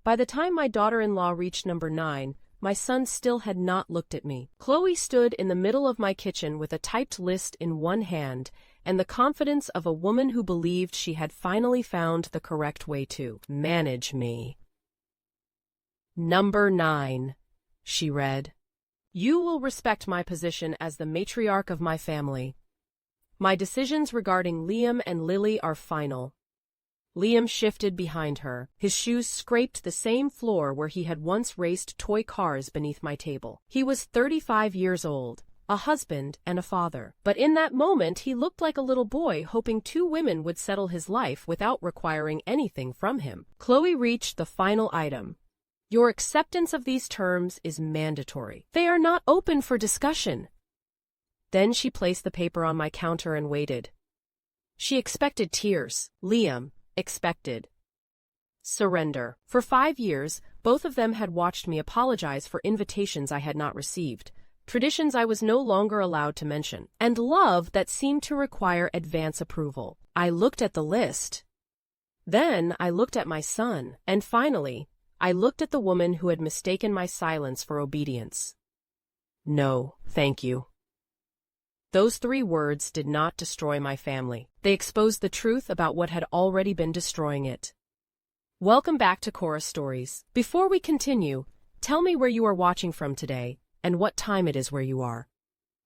By the time my daughter-in-law reached number 9, my son still had not looked at me. Chloe stood in the middle of my kitchen with a typed list in one hand and the confidence of a woman who believed she had finally found the correct way to manage me. Number 9, she read. You will respect my position as the matriarch of my family. My decisions regarding Liam and Lily are final. Liam shifted behind her. His shoes scraped the same floor where he had once raced toy cars beneath my table. He was 35 years old, a husband and a father. But in that moment, he looked like a little boy hoping 2 women would settle his life without requiring anything from him. Chloe reached the final item. Your acceptance of these terms is mandatory. They are not open for discussion. Then she placed the paper on my counter and waited. She expected tears. Liam expected surrender. For 5 years, both of them had watched me apologize for invitations I had not received, traditions I was no longer allowed to mention, and love that seemed to require advance approval. I looked at the list. Then I looked at my son, and finally, I looked at the woman who had mistaken my silence for obedience. No, thank you. Those 3 words did not destroy my family. They exposed the truth about what had already been destroying it. Welcome back to Cora Stories. Before we continue, tell me where you are watching from today and what time it is where you are.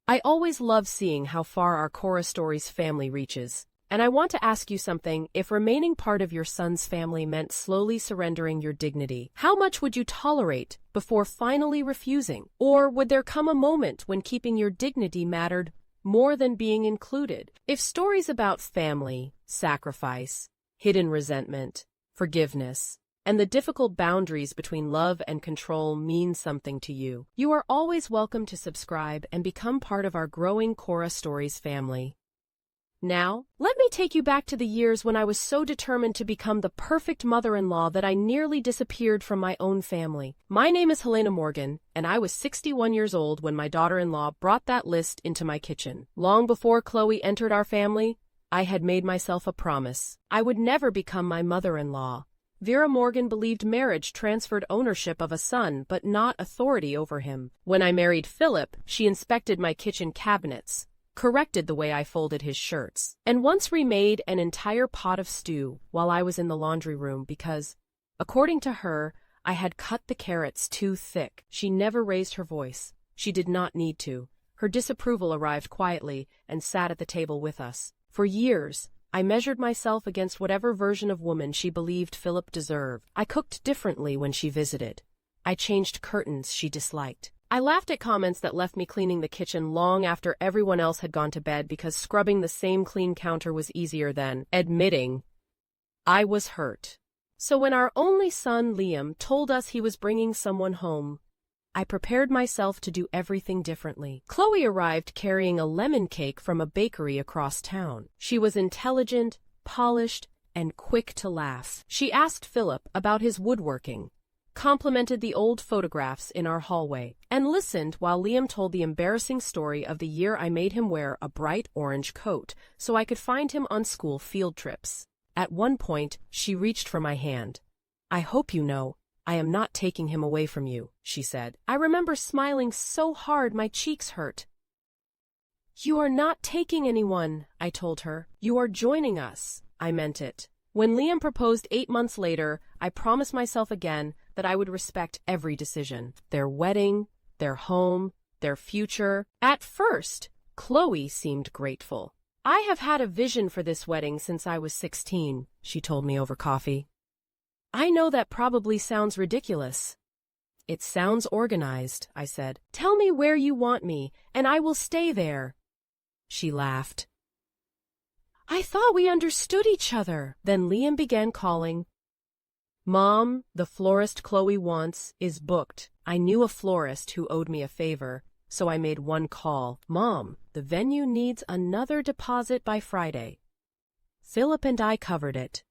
I always love seeing how far our Cora Stories family reaches, and I want to ask you something. If remaining part of your son's family meant slowly surrendering your dignity, how much would you tolerate before finally refusing? Or would there come a moment when keeping your dignity mattered more than being included? If stories about family, sacrifice, hidden resentment, forgiveness, and the difficult boundaries between love and control mean something to you, you are always welcome to subscribe and become part of our growing Cora Stories family. Now, let me take you back to the years when I was so determined to become the perfect mother-in-law that I nearly disappeared from my own family. My name is Helena Morgan, and I was 61 years old when my daughter-in-law brought that list into my kitchen. Long before Chloe entered our family, I had made myself a promise. I would never become my mother-in-law. Vera Morgan believed marriage transferred ownership of a son, but not authority over him. When I married Philip, she inspected my kitchen cabinets, corrected the way I folded his shirts, and once remade an entire pot of stew while I was in the laundry room because, according to her, I had cut the carrots too thick. She never raised her voice. She did not need to. Her disapproval arrived quietly and sat at the table with us. For years, I measured myself against whatever version of woman she believed Philip deserved. I cooked differently when she visited. I changed curtains she disliked. I laughed at comments that left me cleaning the kitchen long after everyone else had gone to bed because scrubbing the same clean counter was easier than admitting I was hurt. So when our only son, Liam, told us he was bringing someone home, I prepared myself to do everything differently. Chloe arrived carrying a lemon cake from a bakery across town. She was intelligent, polished, and quick to laugh. She asked Philip about his woodworking, complimented the old photographs in our hallway, and listened while Liam told the embarrassing story of the year I made him wear a bright orange coat so I could find him on school field trips. At one point, she reached for my hand. I hope you know, I am not taking him away from you, she said. I remember smiling so hard my cheeks hurt. You are not taking anyone, I told her. You are joining us. I meant it. When Liam proposed 8 months later, I promised myself again that I would respect every decision. Their wedding, their home, their future. At first, Chloe seemed grateful. I have had a vision for this wedding since I was 16, she told me over coffee. I know that probably sounds ridiculous. It sounds organized, I said. Tell me where you want me, and I will stay there. She laughed. I thought we understood each other. Then Liam began calling. Mom, the florist Chloe wants is booked. I knew a florist who owed me a favor, so I made one call. Mom, the venue needs another deposit by Friday. Philip and I covered it.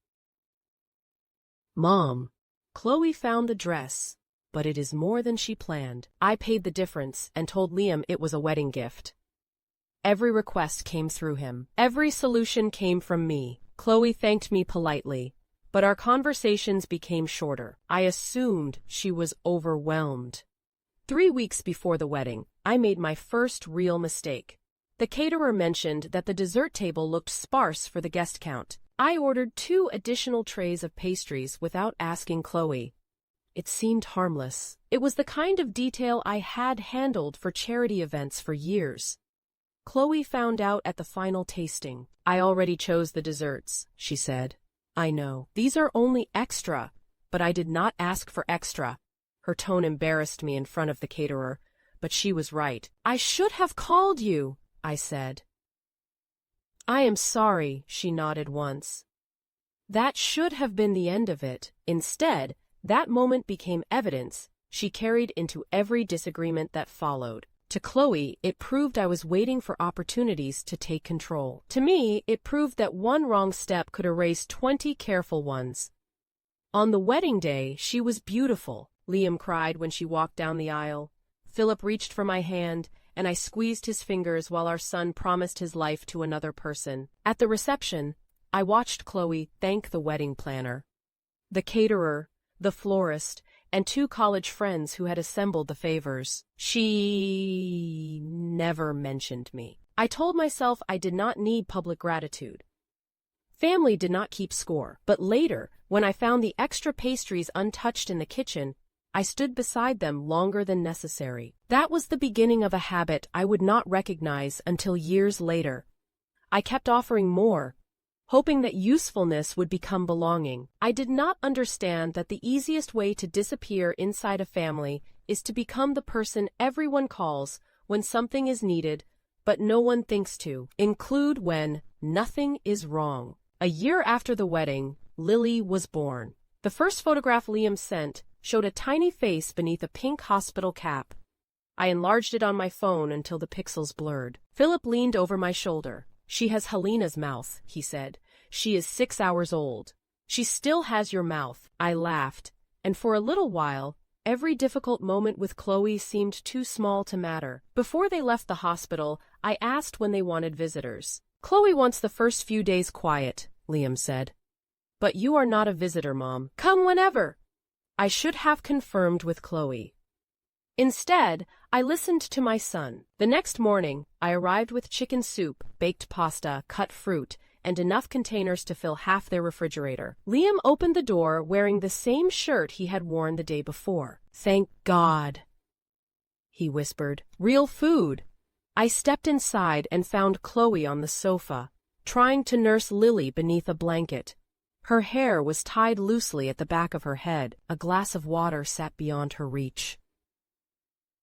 Mom, Chloe found the dress, but it is more than she planned. I paid the difference and told Liam it was a wedding gift. Every request came through him. Every solution came from me. Chloe thanked me politely, but our conversations became shorter. I assumed she was overwhelmed. 3 weeks before the wedding, I made my first real mistake. The caterer mentioned that the dessert table looked sparse for the guest count. I ordered 2 additional trays of pastries without asking Chloe. It seemed harmless. It was the kind of detail I had handled for charity events for years. Chloe found out at the final tasting. "I already chose the desserts," she said. "I know. These are only extra, but I did not ask for extra." Her tone embarrassed me in front of the caterer, but she was right. "I should have called you," I said. "I am sorry," she nodded once. That should have been the end of it. Instead, that moment became evidence she carried into every disagreement that followed. To Chloe, it proved I was waiting for opportunities to take control. To me, it proved that one wrong step could erase 20 careful ones. On the wedding day, she was beautiful, Liam cried when she walked down the aisle. Philip reached for my hand, and I squeezed his fingers while our son promised his life to another person. At the reception, I watched Chloe thank the wedding planner, the caterer, the florist, and 2 college friends who had assembled the favors. She never mentioned me. I told myself I did not need public gratitude. Family did not keep score, but later, when I found the extra pastries untouched in the kitchen, I stood beside them longer than necessary. That was the beginning of a habit I would not recognize until years later. I kept offering more, hoping that usefulness would become belonging. I did not understand that the easiest way to disappear inside a family is to become the person everyone calls when something is needed, but no one thinks to include when nothing is wrong. A year after the wedding, Lily was born. The first photograph Liam sent showed a tiny face beneath a pink hospital cap. I enlarged it on my phone until the pixels blurred. Philip leaned over my shoulder. "She has Helena's mouth," he said. "She is 6 hours old. She still has your mouth." I laughed, and for a little while, every difficult moment with Chloe seemed too small to matter. Before they left the hospital, I asked when they wanted visitors. "Chloe wants the first few days quiet," Liam said. "But you are not a visitor, Mom. Come whenever." I should have confirmed with Chloe. Instead, I listened to my son. The next morning, I arrived with chicken soup, baked pasta, cut fruit, and enough containers to fill half their refrigerator. Liam opened the door wearing the same shirt he had worn the day before. "Thank God," he whispered. "Real food." I stepped inside and found Chloe on the sofa, trying to nurse Lily beneath a blanket. Her hair was tied loosely at the back of her head. A glass of water sat beyond her reach.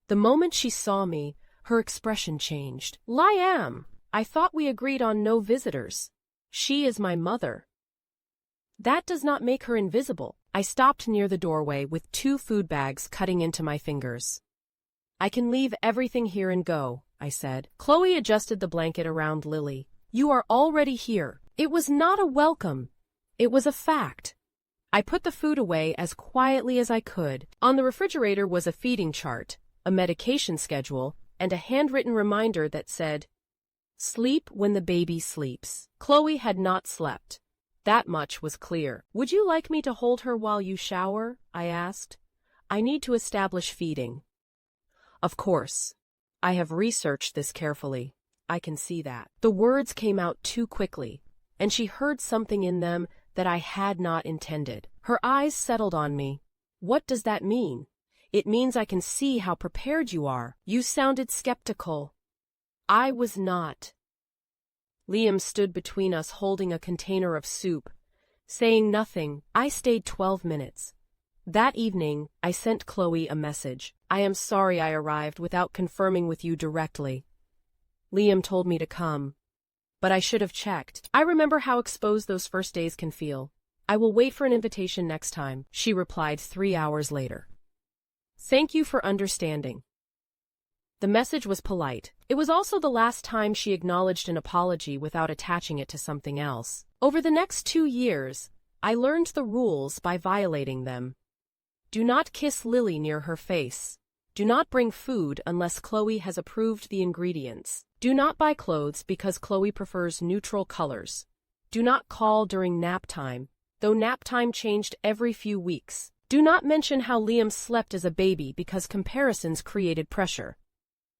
The moment she saw me, her expression changed. "Liam, I thought we agreed on no visitors. She is my mother." "That does not make her invisible." I stopped near the doorway with 2 food bags cutting into my fingers. "I can leave everything here and go," I said. Chloe adjusted the blanket around Lily. "You are already here." It was not a welcome. It was a fact. I put the food away as quietly as I could. On the refrigerator was a feeding chart, a medication schedule, and a handwritten reminder that said, "Sleep when the baby sleeps." Chloe had not slept. That much was clear. "Would you like me to hold her while you shower?" I asked. "I need to establish feeding." "Of course. I have researched this carefully. I can see that." The words came out too quickly, and she heard something in them that I had not intended. Her eyes settled on me. "What does that mean?" "It means I can see how prepared you are." "You sounded skeptical." I was not. Liam stood between us holding a container of soup. Saying nothing, I stayed 12 minutes. That evening, I sent Chloe a message. "I am sorry I arrived without confirming with you directly. Liam told me to come, but I should have checked. I remember how exposed those first days can feel. I will wait for an invitation next time," she replied 3 hours later. "Thank you for understanding." The message was polite. It was also the last time she acknowledged an apology without attaching it to something else. Over the next 2 years, I learned the rules by violating them. Do not kiss Lily near her face. Do not bring food unless Chloe has approved the ingredients. Do not buy clothes because Chloe prefers neutral colors. Do not call during nap time. though nap time changed every few weeks. Do not mention how Liam slept as a baby because comparisons created pressure.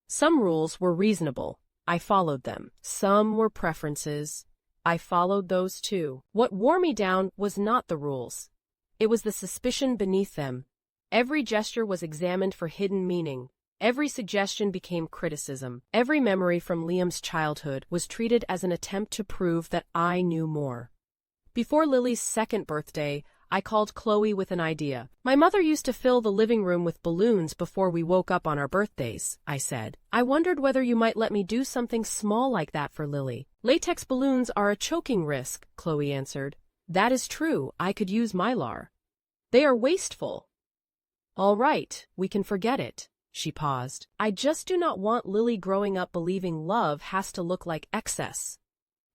Some rules were reasonable. I followed them. Some were preferences. I followed those too. What wore me down was not the rules. It was the suspicion beneath them. Every gesture was examined for hidden meaning. Every suggestion became criticism. Every memory from Liam's childhood was treated as an attempt to prove that I knew more. Before Lily's second birthday, I called Chloe with an idea. My mother used to fill the living room with balloons before we woke up on our birthdays, I said. I wondered whether you might let me do something small like that for Lily. Latex balloons are a choking risk, Chloe answered. That is true, I could use Mylar. They are wasteful. All right, we can forget it. She paused. I just do not want Lily growing up believing love has to look like excess.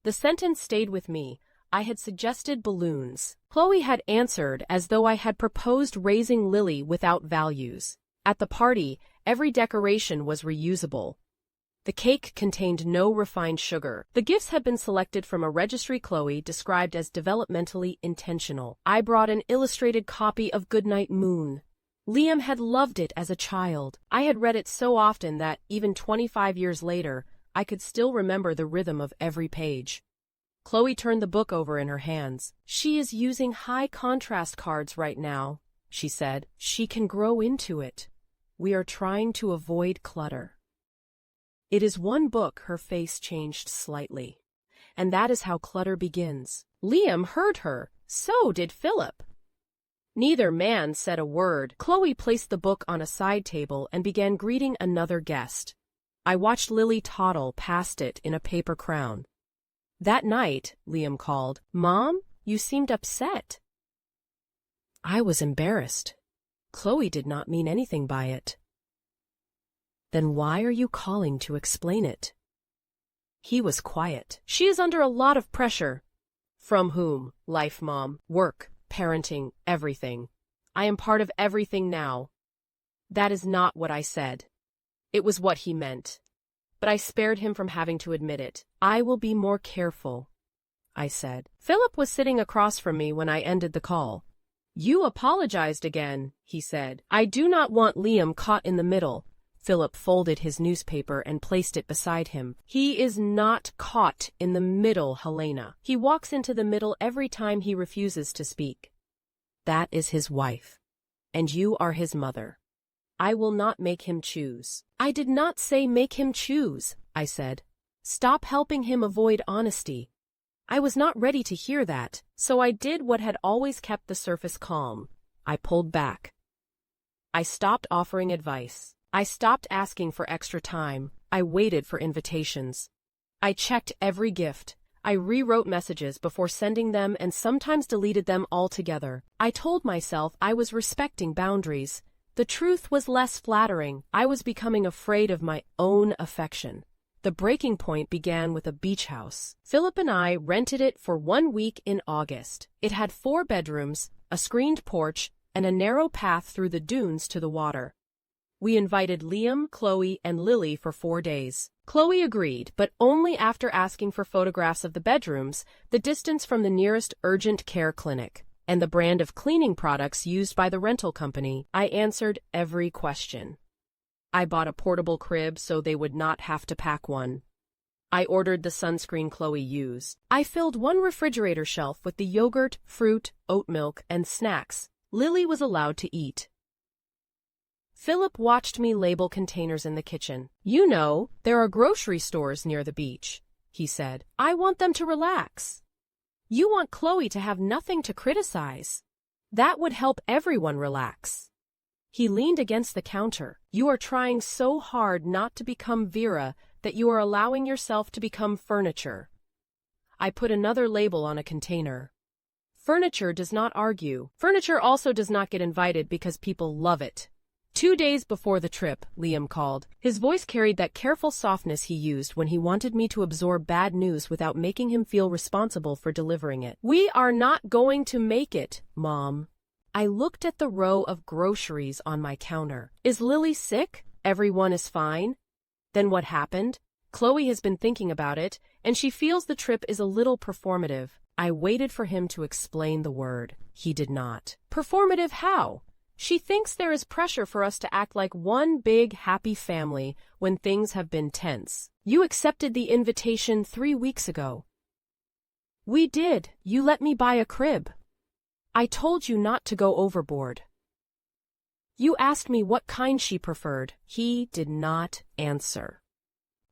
The sentence stayed with me. I had suggested balloons. Chloe had answered as though I had proposed raising Lily without values. At the party, every decoration was reusable. The cake contained no refined sugar. The gifts had been selected from a registry Chloe described as developmentally intentional. I brought an illustrated copy of Goodnight Moon. Liam had loved it as a child. I had read it so often that, even 25 years later, I could still remember the rhythm of every page. Chloe turned the book over in her hands. She is using high contrast cards right now, she said. She can grow into it. We are trying to avoid clutter. It is one book. Her face changed slightly. And that is how clutter begins. Liam heard her. So did Philip. Neither man said a word. Chloe placed the book on a side table and began greeting another guest. I watched Lily toddle past it in a paper crown. That night, Liam called, Mom, you seemed upset. I was embarrassed. Chloe did not mean anything by it. Then why are you calling to explain it? He was quiet. She is under a lot of pressure. From whom? Life, Mom. Work, parenting, everything. I am part of everything now. That is not what I said. It was what he meant. But I spared him from having to admit it. I will be more careful, I said. Philip was sitting across from me when I ended the call. You apologized again, he said. I do not want Liam caught in the middle. Philip folded his newspaper and placed it beside him. He is not caught in the middle, Helena. He walks into the middle every time he refuses to speak. That is his wife. And you are his mother. I will not make him choose. I did not say make him choose, I said. Stop helping him avoid honesty. I was not ready to hear that, so I did what had always kept the surface calm. I pulled back. I stopped offering advice. I stopped asking for extra time. I waited for invitations. I checked every gift. I rewrote messages before sending them and sometimes deleted them altogether. I told myself I was respecting boundaries. The truth was less flattering. I was becoming afraid of my own affection. The breaking point began with a beach house. Philip and I rented it for 1 week in August. It had 4 bedrooms, a screened porch, and a narrow path through the dunes to the water. We invited Liam, Chloe, and Lily for 4 days. Chloe agreed, but only after asking for photographs of the bedrooms, the distance from the nearest urgent care clinic, and the brand of cleaning products used by the rental company. I answered every question. I bought a portable crib so they would not have to pack one. I ordered the sunscreen Chloe used. I filled 1 refrigerator shelf with the yogurt, fruit, oat milk, and snacks Lily was allowed to eat. Philip watched me label containers in the kitchen. You know, there are grocery stores near the beach, he said. I want them to relax. You want Chloe to have nothing to criticize. That would help everyone relax. He leaned against the counter. You are trying so hard not to become Vera that you are allowing yourself to become furniture. I put another label on a container. Furniture does not argue. Furniture also does not get invited because people love it. 2 days before the trip, Liam called. His voice carried that careful softness he used when he wanted me to absorb bad news without making him feel responsible for delivering it. We are not going to make it, Mom. I looked at the row of groceries on my counter. Is Lily sick? Everyone is fine. Then what happened? Chloe has been thinking about it, and she feels the trip is a little performative. I waited for him to explain the word. He did not. Performative how? She thinks there is pressure for us to act like one big, happy family when things have been tense. You accepted the invitation 3 weeks ago. We did. You let me buy a crib. I told you not to go overboard. You asked me what kind she preferred. He did not answer.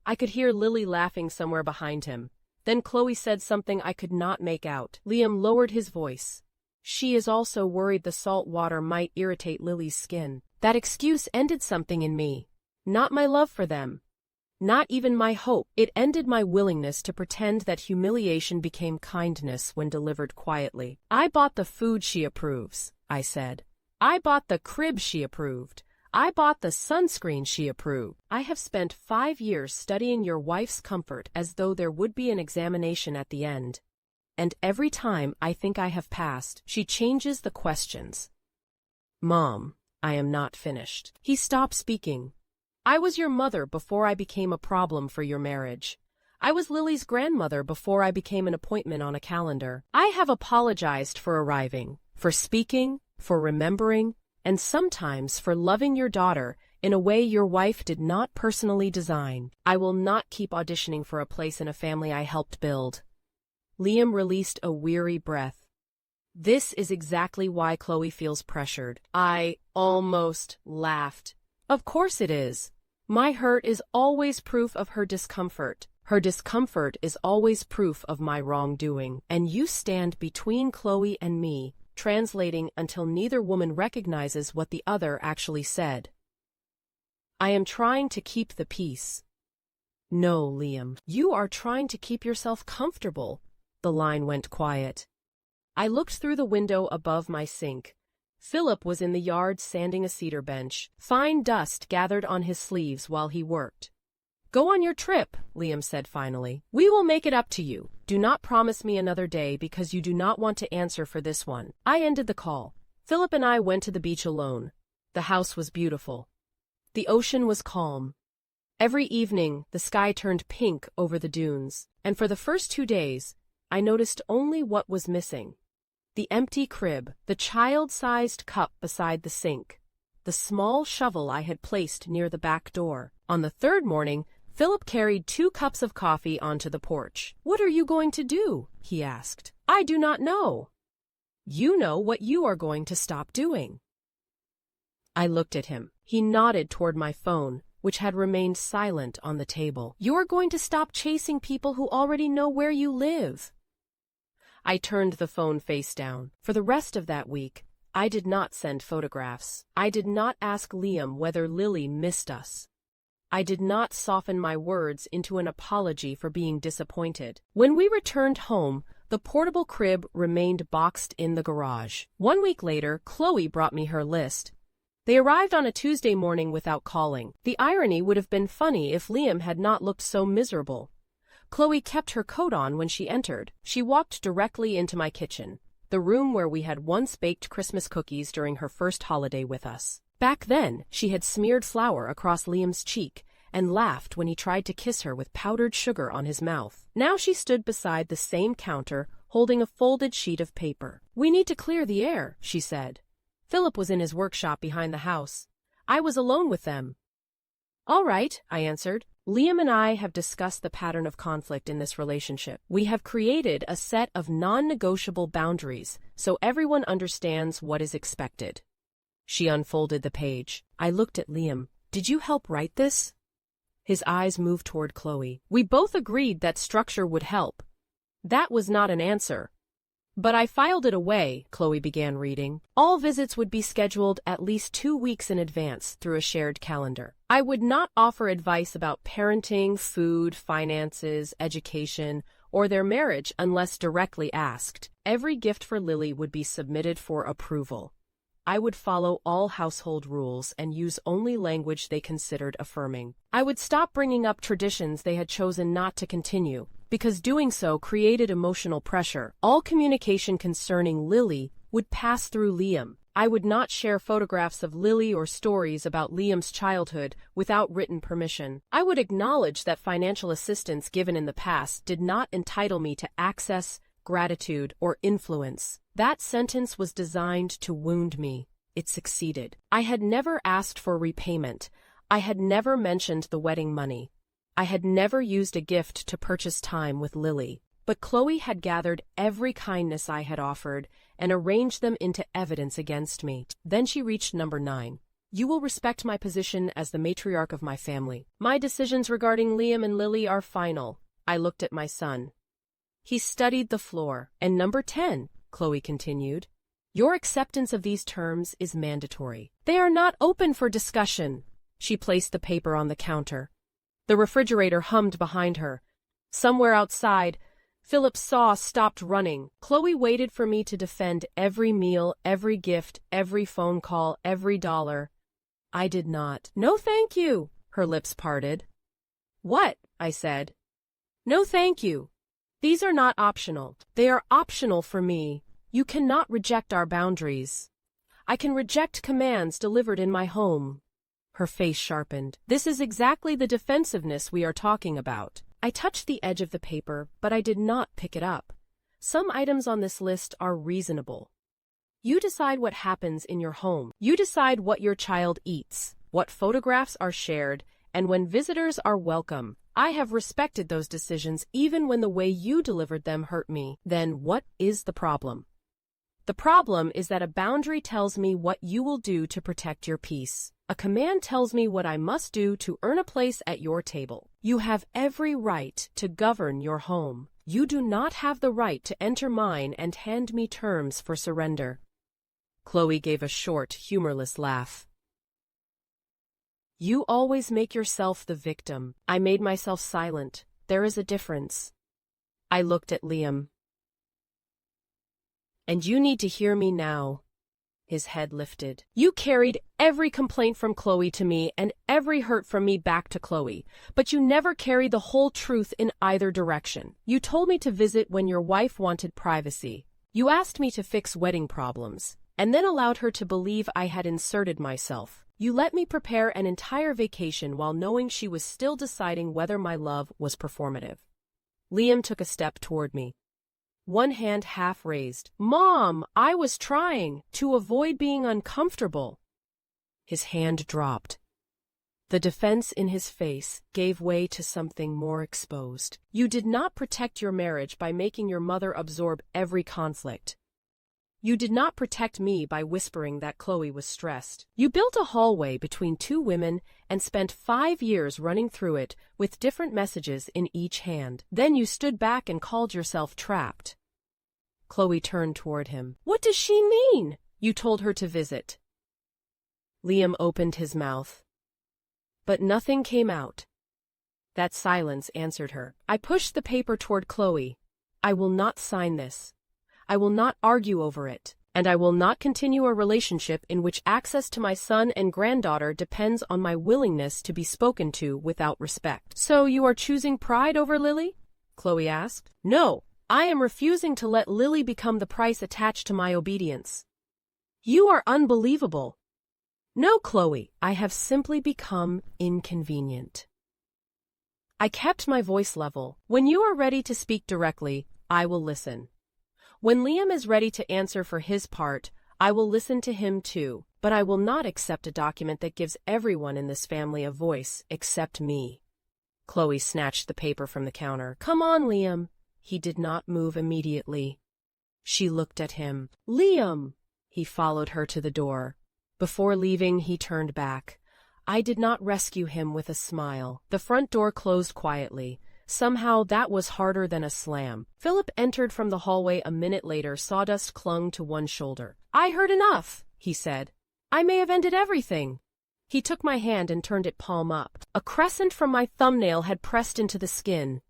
I could hear Lily laughing somewhere behind him. Then Chloe said something I could not make out. Liam lowered his voice. She is also worried the salt water might irritate Lily's skin. That excuse ended something in me. Not my love for them. Not even my hope. It ended my willingness to pretend that humiliation became kindness when delivered quietly. I bought the food she approves, I said. I bought the crib she approved. I bought the sunscreen she approved. I have spent 5 years studying your wife's comfort as though there would be an examination at the end. And every time I think I have passed, she changes the questions. Mom, I am not finished. He stopped speaking. I was your mother before I became a problem for your marriage. I was Lily's grandmother before I became an appointment on a calendar. I have apologized for arriving, for speaking, for remembering, and sometimes for loving your daughter in a way your wife did not personally design. I will not keep auditioning for a place in a family I helped build. Liam released a weary breath. This is exactly why Chloe feels pressured. I almost laughed. Of course it is. My hurt is always proof of her discomfort. Her discomfort is always proof of my wrongdoing. And you stand between Chloe and me, translating until neither woman recognizes what the other actually said. I am trying to keep the peace. No, Liam, you are trying to keep yourself comfortable. The line went quiet. I looked through the window above my sink. Philip was in the yard sanding a cedar bench. Fine dust gathered on his sleeves while he worked. Go on your trip, Liam said finally. We will make it up to you. Do not promise me another day because you do not want to answer for this one. I ended the call. Philip and I went to the beach alone. The house was beautiful. The ocean was calm. Every evening, the sky turned pink over the dunes, and for the first 2 days, I noticed only what was missing. The empty crib, the child-sized cup beside the sink, the small shovel I had placed near the back door. On the third morning, Philip carried 2 cups of coffee onto the porch. What are you going to do? He asked. I do not know. You know what you are going to stop doing. I looked at him. He nodded toward my phone, which had remained silent on the table. You're going to stop chasing people who already know where you live. I turned the phone face down. For the rest of that week, I did not send photographs. I did not ask Liam whether Lily missed us. I did not soften my words into an apology for being disappointed. When we returned home, the portable crib remained boxed in the garage. 1 week later, Chloe brought me her list. They arrived on a Tuesday morning without calling. The irony would have been funny if Liam had not looked so miserable. Chloe kept her coat on when she entered. She walked directly into my kitchen, the room where we had once baked Christmas cookies during her first holiday with us. Back then, she had smeared flour across Liam's cheek and laughed when he tried to kiss her with powdered sugar on his mouth. Now she stood beside the same counter, holding a folded sheet of paper. We need to clear the air, she said. Philip was in his workshop behind the house. I was alone with them. All right, I answered. Liam and I have discussed the pattern of conflict in this relationship. We have created a set of non-negotiable boundaries so everyone understands what is expected. She unfolded the page. I looked at Liam. Did you help write this? His eyes moved toward Chloe. We both agreed that structure would help. That was not an answer. But I filed it away, Chloe began reading. All visits would be scheduled at least 2 weeks in advance through a shared calendar. I would not offer advice about parenting, food, finances, education, or their marriage unless directly asked. Every gift for Lily would be submitted for approval. I would follow all household rules and use only language they considered affirming. I would stop bringing up traditions they had chosen not to continue, because doing so created emotional pressure. All communication concerning Lily would pass through Liam. I would not share photographs of Lily or stories about Liam's childhood without written permission. I would acknowledge that financial assistance given in the past did not entitle me to access, gratitude, or influence. That sentence was designed to wound me. It succeeded. I had never asked for repayment. I had never mentioned the wedding money. I had never used a gift to purchase time with Lily. But Chloe had gathered every kindness I had offered and arranged them into evidence against me. Then she reached number 9. You will respect my position as the matriarch of my family. My decisions regarding Liam and Lily are final. I looked at my son. He studied the floor. And number 10, Chloe continued, your acceptance of these terms is mandatory. They are not open for discussion. She placed the paper on the counter. The refrigerator hummed behind her. Somewhere outside, Philip's saw stopped running. Chloe waited for me to defend every meal, every gift, every phone call, every dollar. I did not. No, thank you. Her lips parted. What? I said. No, thank you. These are not optional. They are optional for me. You cannot reject our boundaries. I can reject commands delivered in my home. Her face sharpened. This is exactly the defensiveness we are talking about. I touched the edge of the paper, but I did not pick it up. Some items on this list are reasonable. You decide what happens in your home. You decide what your child eats, what photographs are shared, and when visitors are welcome. I have respected those decisions even when the way you delivered them hurt me. Then what is the problem? The problem is that a boundary tells me what you will do to protect your peace. A command tells me what I must do to earn a place at your table. You have every right to govern your home. You do not have the right to enter mine and hand me terms for surrender. Chloe gave a short, humorless laugh. You always make yourself the victim. I made myself silent. There is a difference. I looked at Liam. And you need to hear me now. His head lifted. You carried every complaint from Chloe to me and every hurt from me back to Chloe, but you never carried the whole truth in either direction. You told me to visit when your wife wanted privacy. You asked me to fix wedding problems, and then allowed her to believe I had inserted myself. You let me prepare an entire vacation while knowing she was still deciding whether my love was performative. Liam took a step toward me. One hand half raised. Mom, I was trying to avoid being uncomfortable. His hand dropped. The defense in his face gave way to something more exposed. You did not protect your marriage by making your mother absorb every conflict. You did not protect me by whispering that Chloe was stressed. You built a hallway between two women and spent 5 years running through it with different messages in each hand. Then you stood back and called yourself trapped. Chloe turned toward him. What does she mean? You told her to visit. Liam opened his mouth. But nothing came out. That silence answered her. I pushed the paper toward Chloe. I will not sign this. I will not argue over it. And I will not continue a relationship in which access to my son and granddaughter depends on my willingness to be spoken to without respect. So you are choosing pride over Lily? Chloe asked. No, I am refusing to let Lily become the price attached to my obedience. You are unbelievable. No, Chloe, I have simply become inconvenient. I kept my voice level. When you are ready to speak directly, I will listen. When Liam is ready to answer for his part, I will listen to him too, but I will not accept a document that gives everyone in this family a voice except me. Chloe snatched the paper from the counter. Come on, Liam. He did not move immediately. She looked at him. Liam! He followed her to the door. Before leaving, he turned back. I did not rescue him with a smile. The front door closed quietly. Somehow that was harder than a slam. Philip entered from the hallway a minute later. Sawdust clung to one shoulder. I heard enough, he said. I may have ended everything. He took my hand and turned it palm up. A crescent from my thumbnail had pressed into the skin.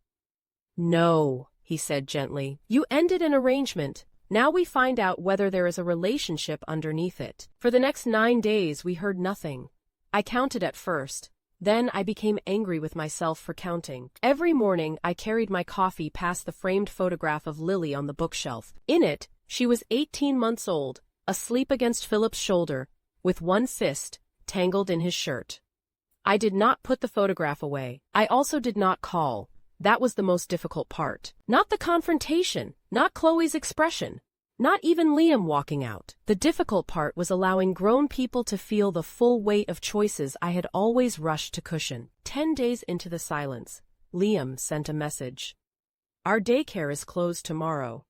No, he said gently. You ended an arrangement. Now we find out whether there is a relationship underneath it. For the next 9 days we heard nothing. I counted at first. Then I became angry with myself for counting. Every morning I carried my coffee past the framed photograph of Lily on the bookshelf. In it, she was 18 months old, asleep against Philip's shoulder, with one fist tangled in his shirt. I did not put the photograph away. I also did not call. That was the most difficult part. Not the confrontation, not Chloe's expression, not even Liam walking out. The difficult part was allowing grown people to feel the full weight of choices I had always rushed to cushion. 10 days into the silence, Liam sent a message. Our daycare is closed tomorrow.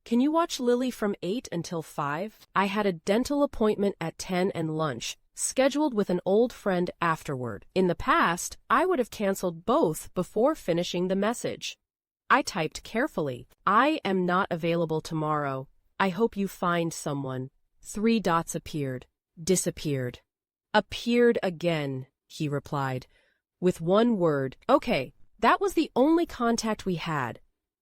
Can you watch Lily from 8 until 5? I had a dental appointment at 10 and lunch, scheduled with an old friend afterward. In the past, I would have canceled both before finishing the message. I typed carefully, I am not available tomorrow. I hope you find someone. 3 dots appeared, disappeared. Appeared again, he replied, with one word. Okay, that was the only contact we had.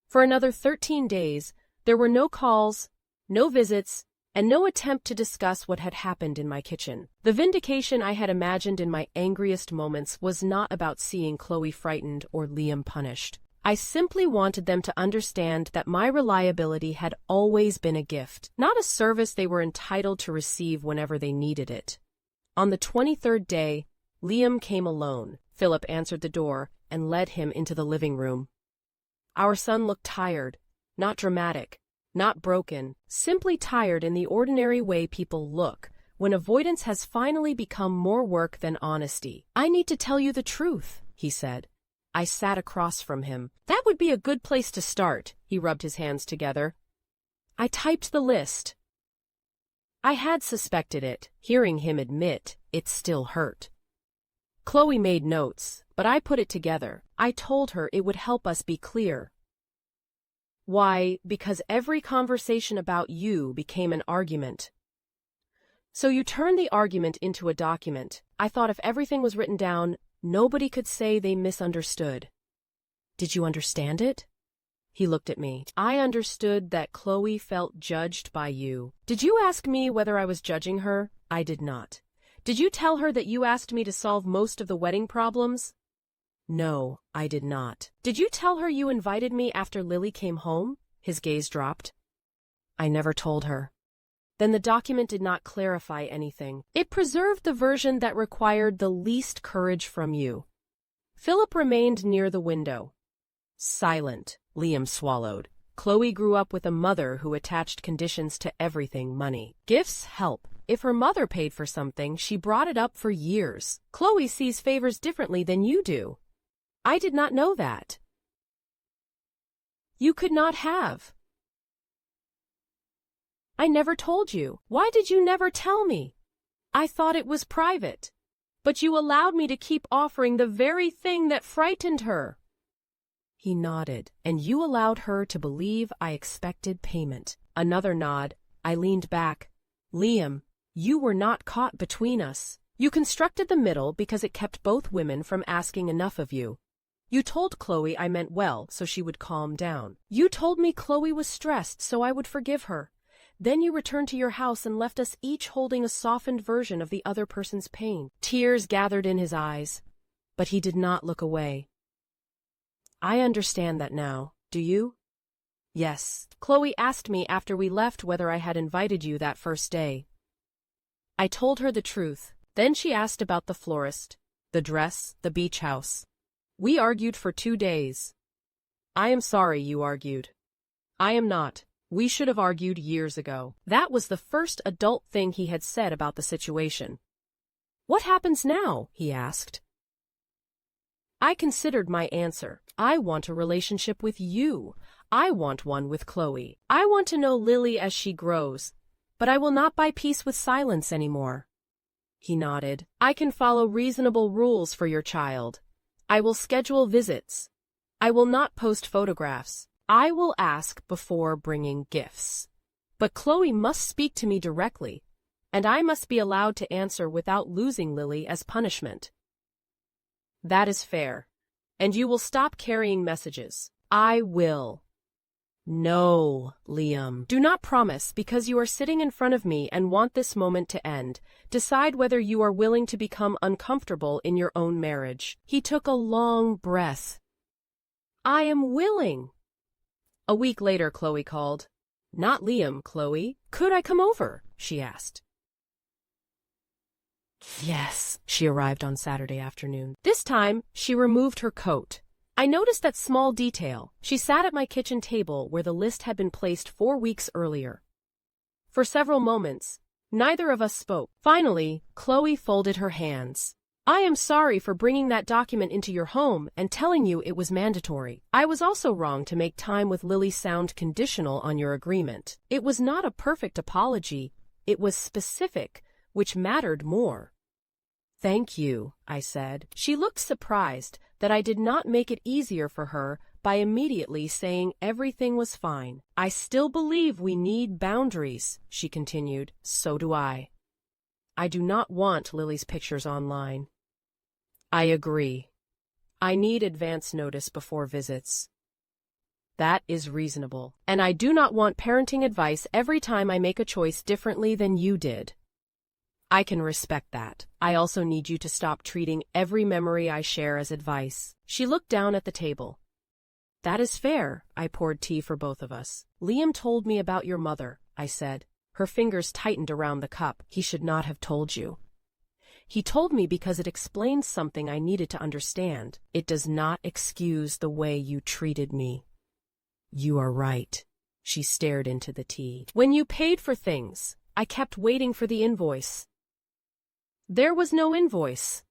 For another 13 days, there were no calls, no visits, and no attempt to discuss what had happened in my kitchen. The vindication I had imagined in my angriest moments was not about seeing Chloe frightened or Liam punished. I simply wanted them to understand that my reliability had always been a gift, not a service they were entitled to receive whenever they needed it. On the 23rd day, Liam came alone. Philip answered the door and led him into the living room. Our son looked tired, not dramatic, not broken, simply tired in the ordinary way people look when avoidance has finally become more work than honesty. I need to tell you the truth, he said. I sat across from him. That would be a good place to start, he rubbed his hands together. I typed the list. I had suspected it. Hearing him admit, it still hurt. Chloe made notes, but I put it together. I told her it would help us be clear. Why? Because every conversation about you became an argument. So you turned the argument into a document. I thought if everything was written down, nobody could say they misunderstood. Did you understand it? He looked at me. I understood that Chloe felt judged by you. Did you ask me whether I was judging her? I did not. Did you tell her that you asked me to solve most of the wedding problems? No, I did not. Did you tell her you invited me after Lily came home? His gaze dropped. I never told her. Then the document did not clarify anything. It preserved the version that required the least courage from you. Philip remained near the window. Silent, Liam swallowed. Chloe grew up with a mother who attached conditions to everything money. Gifts help. If her mother paid for something, she brought it up for years. Chloe sees favors differently than you do. I did not know that. You could not have. I never told you. Why did you never tell me? I thought it was private. But you allowed me to keep offering the very thing that frightened her. He nodded, and you allowed her to believe I expected payment. Another nod. I leaned back. Liam, you were not caught between us. You constructed the middle because it kept both women from asking enough of you. You told Chloe I meant well, so she would calm down. You told me Chloe was stressed, so I would forgive her. Then you returned to your house and left us each holding a softened version of the other person's pain. Tears gathered in his eyes, but he did not look away. I understand that now. Do you? Yes. Chloe asked me after we left whether I had invited you that first day. I told her the truth. Then she asked about the florist, the dress, the beach house. We argued for 2 days. I am sorry you argued. I am not. We should have argued years ago. That was the first adult thing he had said about the situation. What happens now? He asked. I considered my answer. I want a relationship with you. I want one with Chloe. I want to know Lily as she grows, but I will not buy peace with silence anymore. He nodded. I can follow reasonable rules for your child. I will schedule visits. I will not post photographs. I will ask before bringing gifts. But Chloe must speak to me directly, and I must be allowed to answer without losing Lily as punishment. That is fair. And you will stop carrying messages. I will. No, Liam. Do not promise because you are sitting in front of me and want this moment to end. Decide whether you are willing to become uncomfortable in your own marriage. He took a long breath. I am willing. A week later, Chloe called. Not Liam, Chloe. Could I come over? She asked. Yes, she arrived on Saturday afternoon. This time, she removed her coat. I noticed that small detail. She sat at my kitchen table where the list had been placed 4 weeks earlier. For several moments, neither of us spoke. Finally, Chloe folded her hands. I am sorry for bringing that document into your home and telling you it was mandatory. I was also wrong to make time with Lily sound conditional on your agreement. It was not a perfect apology. It was specific, which mattered more. Thank you, I said. She looked surprised that I did not make it easier for her by immediately saying everything was fine. I still believe we need boundaries, she continued. So do I. I do not want Lily's pictures online. I agree. I need advance notice before visits. That is reasonable. And I do not want parenting advice every time I make a choice differently than you did. I can respect that. I also need you to stop treating every memory I share as advice. She looked down at the table. That is fair. I poured tea for both of us. Liam told me about your mother, I said. Her fingers tightened around the cup. He should not have told you. He told me because it explains something I needed to understand. It does not excuse the way you treated me. You are right. She stared into the tea. When you paid for things, I kept waiting for the invoice. There was no invoice.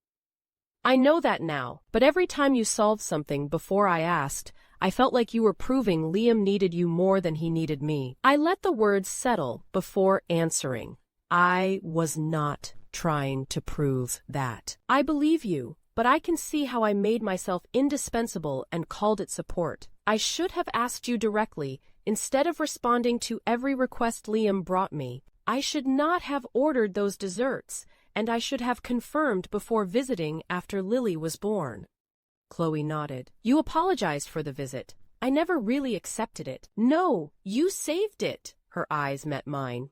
I know that now, but every time you solved something before I asked, I felt like you were proving Liam needed you more than he needed me. I let the words settle before answering. I was not trying to prove that. I believe you, but I can see how I made myself indispensable and called it support. I should have asked you directly, instead of responding to every request Liam brought me. I should not have ordered those desserts, and I should have confirmed before visiting after Lily was born. Chloe nodded. You apologized for the visit. I never really accepted it. No, you saved it. Her eyes met mine.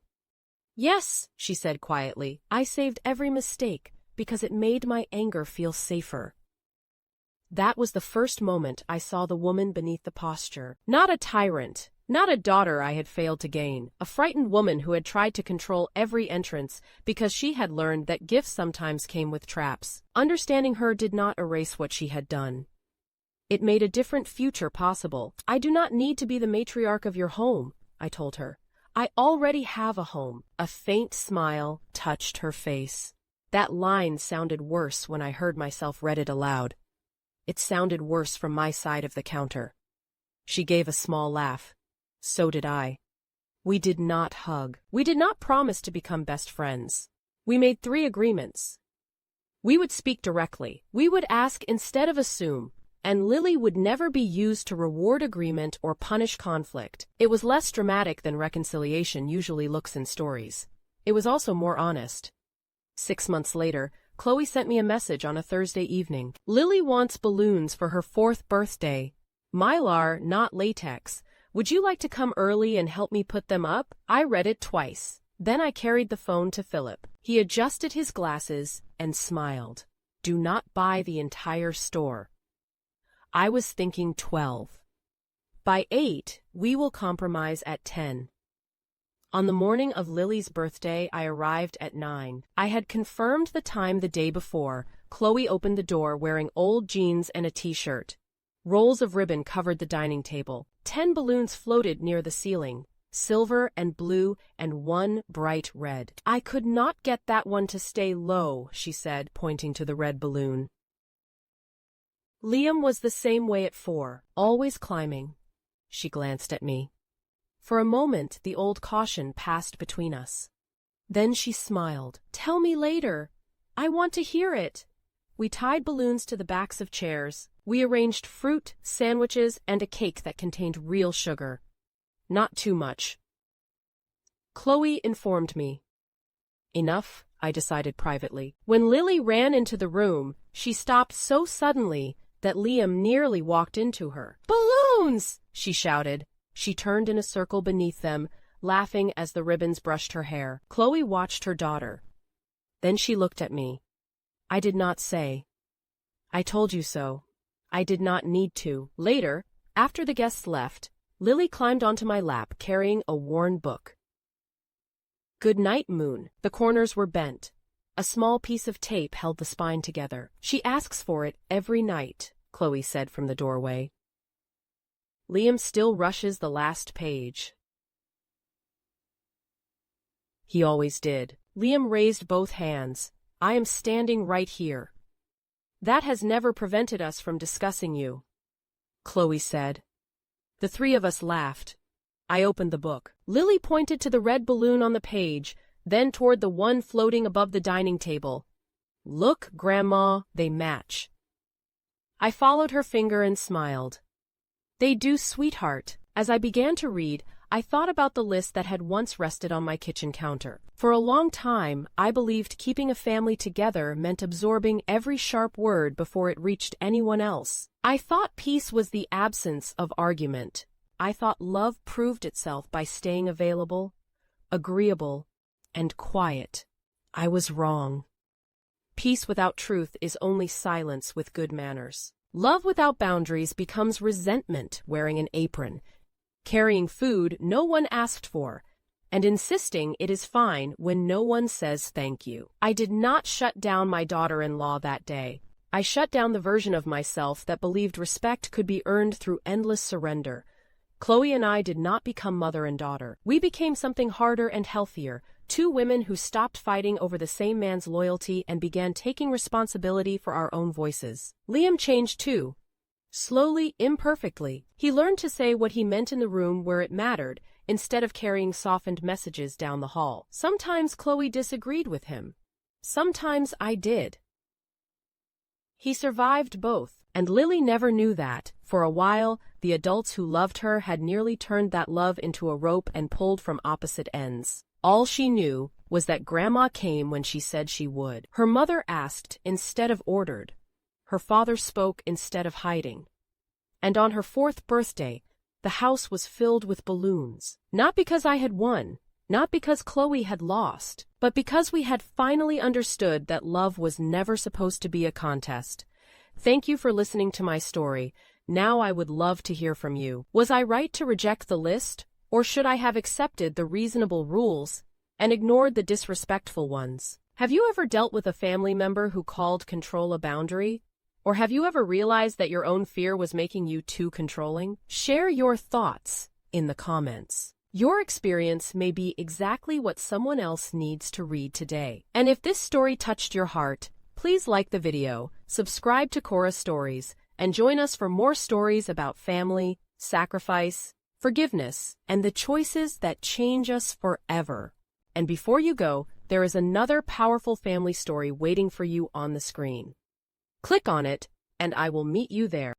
Yes, she said quietly. I saved every mistake because it made my anger feel safer. That was the first moment I saw the woman beneath the posture. Not a tyrant, not a daughter I had failed to gain, a frightened woman who had tried to control every entrance because she had learned that gifts sometimes came with traps. Understanding her did not erase what she had done. It made a different future possible. I do not need to be the matriarch of your home, I told her. I already have a home. A faint smile touched her face. That line sounded worse when I heard myself read it aloud. It sounded worse from my side of the counter. She gave a small laugh. So did I. We did not hug. We did not promise to become best friends. We made 3 agreements. We would speak directly. We would ask instead of assume. And Lily would never be used to reward agreement or punish conflict. It was less dramatic than reconciliation usually looks in stories. It was also more honest. 6 months later, Chloe sent me a message on a Thursday evening. Lily wants balloons for her 4th birthday. Mylar, not latex. Would you like to come early and help me put them up? I read it twice. Then I carried the phone to Philip. He adjusted his glasses and smiled. Do not buy the entire store. I was thinking 12. By 8, we will compromise at 10. On the morning of Lily's birthday, I arrived at 9. I had confirmed the time the day before. Chloe opened the door wearing old jeans and a t-shirt. Rolls of ribbon covered the dining table. 10 balloons floated near the ceiling, silver and blue and 1 bright red. I could not get that one to stay low, she said, pointing to the red balloon. Liam was the same way at 4, always climbing. She glanced at me. For a moment, the old caution passed between us. Then she smiled. Tell me later. I want to hear it. We tied balloons to the backs of chairs. We arranged fruit, sandwiches, and a cake that contained real sugar. Not too much. Chloe informed me. Enough, I decided privately. When Lily ran into the room, she stopped so suddenly that Liam nearly walked into her. Balloons! She shouted. She turned in a circle beneath them, laughing as the ribbons brushed her hair. Chloe watched her daughter. Then she looked at me. I did not say. I told you so. I did not need to. Later, after the guests left, Lily climbed onto my lap carrying a worn book. Good night, Moon. The corners were bent. A small piece of tape held the spine together. She asks for it every night, Chloe said from the doorway. Liam still rushes the last page. He always did. Liam raised both hands. I am standing right here. That has never prevented us from discussing you, Chloe said. The three of us laughed. I opened the book. Lily pointed to the red balloon on the page, then toward the one floating above the dining table. Look, Grandma, they match. I followed her finger and smiled. They do, sweetheart. As I began to read, I thought about the list that had once rested on my kitchen counter. For a long time, I believed keeping a family together meant absorbing every sharp word before it reached anyone else. I thought peace was the absence of argument. I thought love proved itself by staying available, agreeable, and quiet. I was wrong. Peace without truth is only silence with good manners. Love without boundaries becomes resentment wearing an apron, carrying food no one asked for, and insisting it is fine when no one says thank you. I did not shut down my daughter-in-law that day. I shut down the version of myself that believed respect could be earned through endless surrender. Chloe and I did not become mother and daughter. We became something harder and healthier, two women who stopped fighting over the same man's loyalty and began taking responsibility for our own voices. Liam changed too. Slowly, imperfectly, he learned to say what he meant in the room where it mattered, instead of carrying softened messages down the hall. Sometimes Chloe disagreed with him. Sometimes I did. He survived both, and Lily never knew that. For a while, the adults who loved her had nearly turned that love into a rope and pulled from opposite ends. All she knew was that Grandma came when she said she would. Her mother asked instead of ordered. Her father spoke instead of hiding. And on her 4th birthday, the house was filled with balloons. Not because I had won, not because Chloe had lost, but because we had finally understood that love was never supposed to be a contest. Thank you for listening to my story. Now I would love to hear from you. Was I right to reject the list, or should I have accepted the reasonable rules and ignored the disrespectful ones? Have you ever dealt with a family member who called control a boundary? Or have you ever realized that your own fear was making you too controlling? Share your thoughts in the comments. Your experience may be exactly what someone else needs to read today. And if this story touched your heart, please like the video, subscribe to Cora Stories, and join us for more stories about family, sacrifice, forgiveness, and the choices that change us forever. And before you go, there is another powerful family story waiting for you on the screen. Click on it, and I will meet you there.